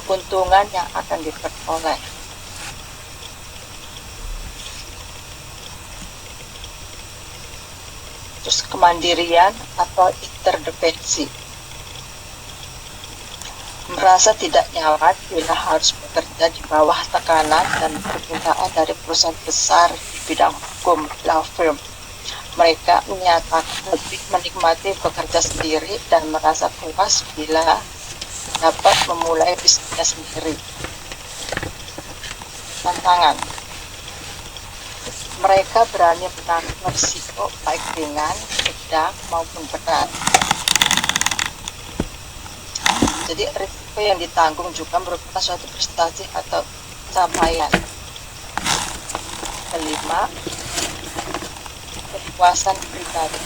keuntungan yang akan diperoleh. Terus kemandirian atau interdependensi. Merasa tidak nyaman bila harus bekerja di bawah tekanan dan permintaan dari perusahaan besar di bidang hukum law firm. Mereka menyatakan lebih menikmati bekerja sendiri dan merasa puas bila dapat memulai bisnisnya sendiri. Tantangan. Mereka berani menanggung risiko baik ringan, sedang maupun berat. Jadi risiko yang ditanggung juga merupakan suatu prestasi atau capaian. Kelima, kepuasan pribadi.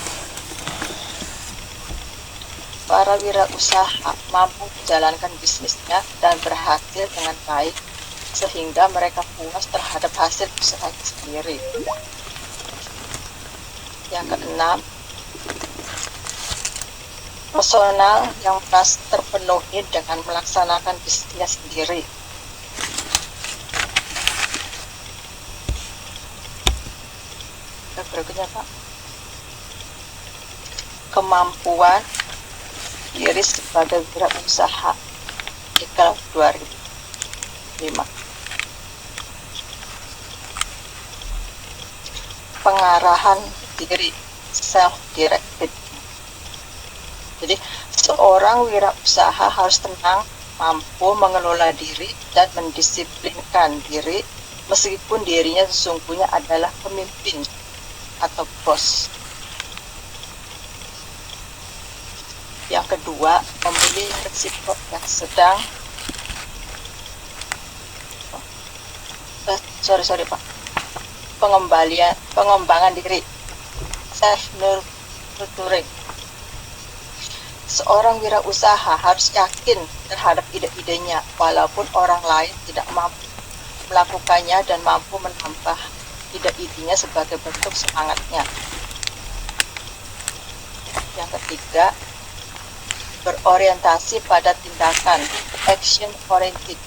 Para wirausaha mampu menjalankan bisnisnya dan berhasil dengan baik, sehingga mereka puas terhadap hasil usahanya sendiri. Yang keenam, personal yang merasa terpenuhi dengan melaksanakan bisnisnya sendiri. Berikutnya, Pak. Kemampuan diri sebagai wirausaha Ikal 2005. Pengarahan diri, self-directed. Jadi seorang wirausaha harus tenang, mampu mengelola diri dan mendisiplinkan diri meskipun dirinya sesungguhnya adalah pemimpin atau bos. Yang kedua, memilih risiko yang sedang. Pak. Pengembangan diri, self-nurturing. Seorang wirausaha harus yakin terhadap ide-idenya, walaupun orang lain tidak mampu melakukannya dan mampu menambah ide-idenya sebagai bentuk semangatnya. Yang ketiga, berorientasi pada tindakan, action oriented.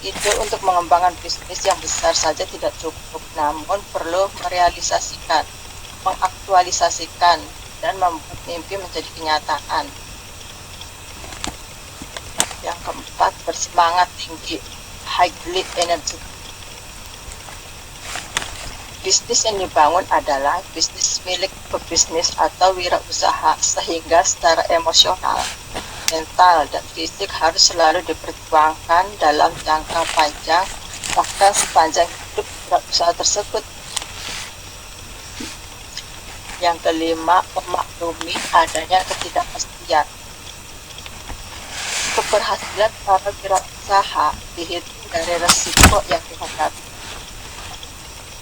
Ide untuk mengembangkan bisnis yang besar saja tidak cukup, namun perlu merealisasikan, mengaktualisasikan, dan membuat mimpi menjadi kenyataan. Yang keempat, bersemangat tinggi, highly energy. Bisnis yang dibangun adalah bisnis milik pebisnis atau wirausaha, sehingga secara emosional, mental, dan fisik harus selalu diperjuangkan dalam jangka panjang, bahkan sepanjang hidup wirausaha tersebut. Yang kelima, memaklumi adanya ketidakpastian. Keberhasilan para wirausaha dihitung dari resiko yang dihadapi.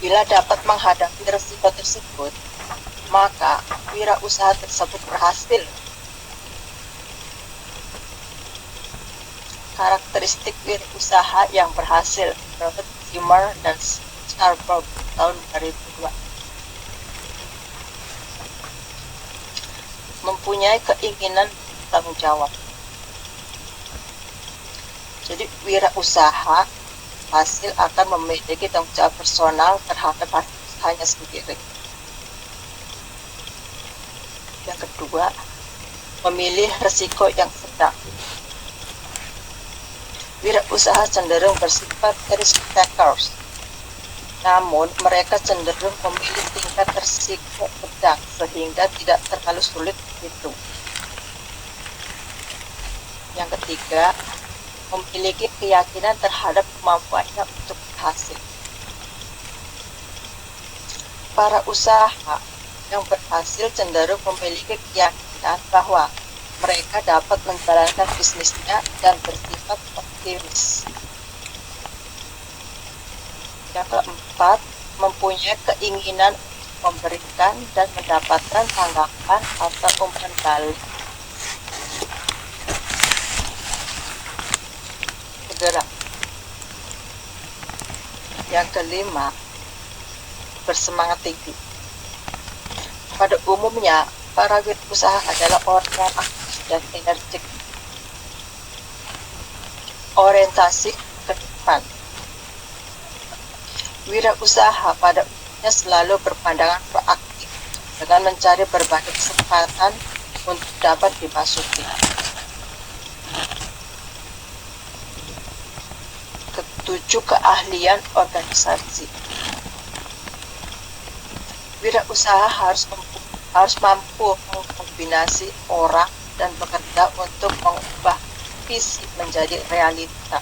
Bila dapat menghadapi resiko tersebut, maka wirausaha tersebut berhasil. Karakteristik wirausaha yang berhasil menurut Zimmer dan Scarborough tahun 2002. Mempunyai keinginan tanggung jawab. Jadi wirausaha hasil akan memiliki tanggung jawab personal terhadap hasil usahanya sendiri. Yang kedua, memilih risiko yang sedang. Wirausaha cenderung bersifat risk takers, namun mereka cenderung memilih tingkat risiko sedang sehingga tidak terlalu sulit dihitung. Yang ketiga, memiliki keyakinan terhadap kemampuannya untuk berhasil. Para usaha yang berhasil cenderung memiliki keyakinan bahwa mereka dapat menjalankan bisnisnya dan bersifat optimis. Yang keempat, mempunyai keinginan memberikan dan mendapatkan tanggapan atau umpan balik. Segera. Yang kelima, bersemangat tinggi. Pada umumnya, Para wirausaha adalah orang yang aktif dan energik, orientasi ke depan. Wirausaha pada umumnya selalu berpandangan proaktif dengan mencari berbagai kesempatan untuk dapat dimasuki. Ketujuh, keahlian organisasi. Wirausaha harus mampu mengkombinasi orang dan bekerja untuk mengubah visi menjadi realita.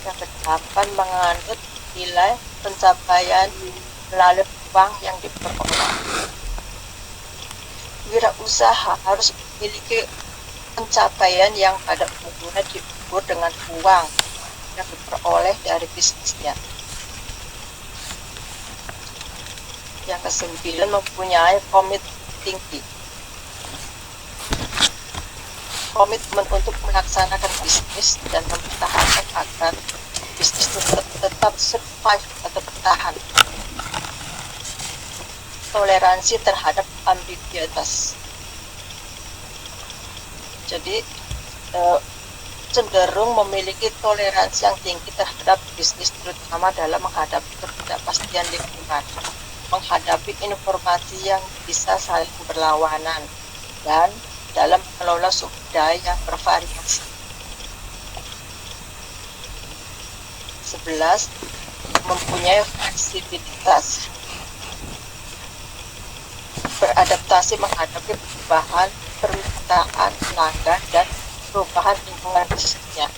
Yang kedelapan, menganut nilai pencapaian melalui uang yang diperoleh. Wirausaha harus memiliki pencapaian yang pada umumnya diukur dengan uang yang diperoleh dari bisnisnya. Yang kesembilan, mempunyai komitmen tinggi. Komitmen untuk melaksanakan bisnis dan mempertahankan agar bisnis tetap survive atau bertahan. Toleransi terhadap ambiguitas. Jadi cenderung memiliki toleransi yang tinggi terhadap bisnis, terutama dalam menghadapi ketidakpastian lingkungan, menghadapi informasi yang bisa saling berlawanan, dan dalam mengelola sumber daya yang bervariasi. 11. Mempunyai fleksibilitas, beradaptasi menghadapi perubahan permintaan pelanggan dan perubahan lingkungan bisnisnya.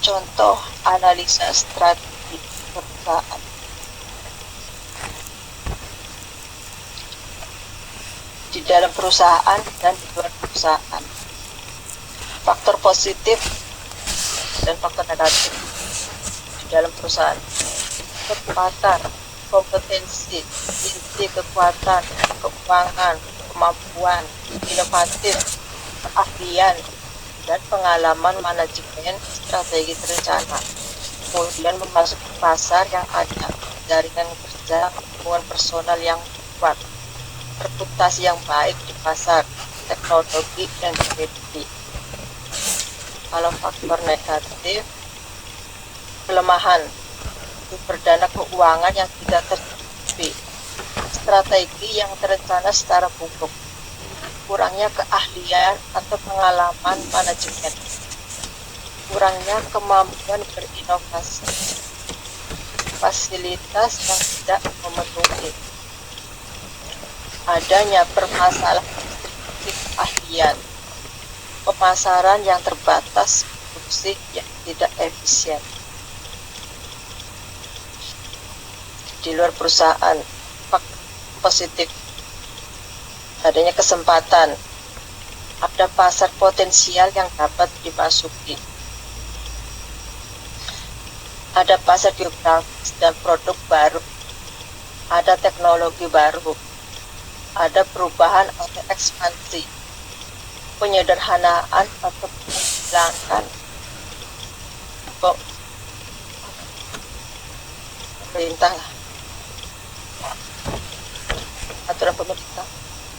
Contoh analisa strategi perusahaan. Di dalam perusahaan dan di luar perusahaan. Faktor positif dan faktor negatif di dalam perusahaan. Kekuatan, kompetensi, inti kekuatan, keuangan, kemampuan, inovatif, keahlian, dan pengalaman manajemen strategi terencana. Kemudian memasuki pasar yang ada, jaringan kerja, hubungan personal yang kuat, reputasi yang baik di pasar, teknologi dan kredibilitas. Kalau faktor negatif, kelemahan, sumber dana keuangan yang tidak tercukupi, strategi yang terencana secara buruk, kurangnya keahlian atau pengalaman manajemen, kurangnya kemampuan berinovasi, fasilitas yang tidak memenuhi, adanya permasalahan distribusi keahlian, pemasaran yang terbatas, produksi yang tidak efisien. Di luar perusahaan, faktor positif, adanya kesempatan, ada pasar potensial yang dapat dimasuki, ada pasar geografis dan produk baru, ada teknologi baru, ada perubahan atau ekspansi, penyederhanaan atau menghilangkan pemerintah, aturan pemerintah,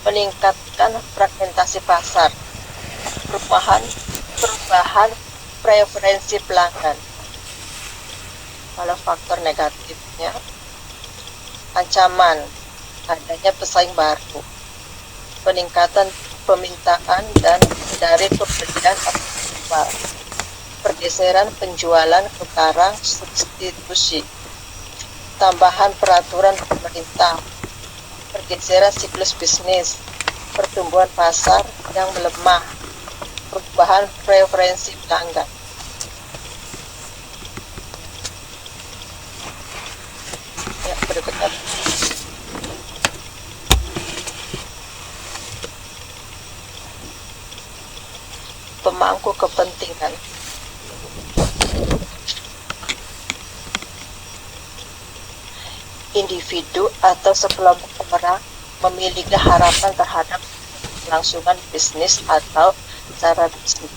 meningkatkan fragmentasi pasar, perubahan preferensi pelanggan. Kalau faktor negatifnya, ancaman adanya pesaing baru, peningkatan permintaan dan dari pembelian atau pergeseran penjualan ke barang substitusi, tambahan peraturan pemerintah, pergeseran siklus bisnis, pertumbuhan pasar yang melemah, perubahan preferensi pelanggan. Ya, berikutnya. Pemangku kepentingan. Individu atau sekelompok orang memiliki harapan terhadap kelangsungan bisnis atau secara bisnis.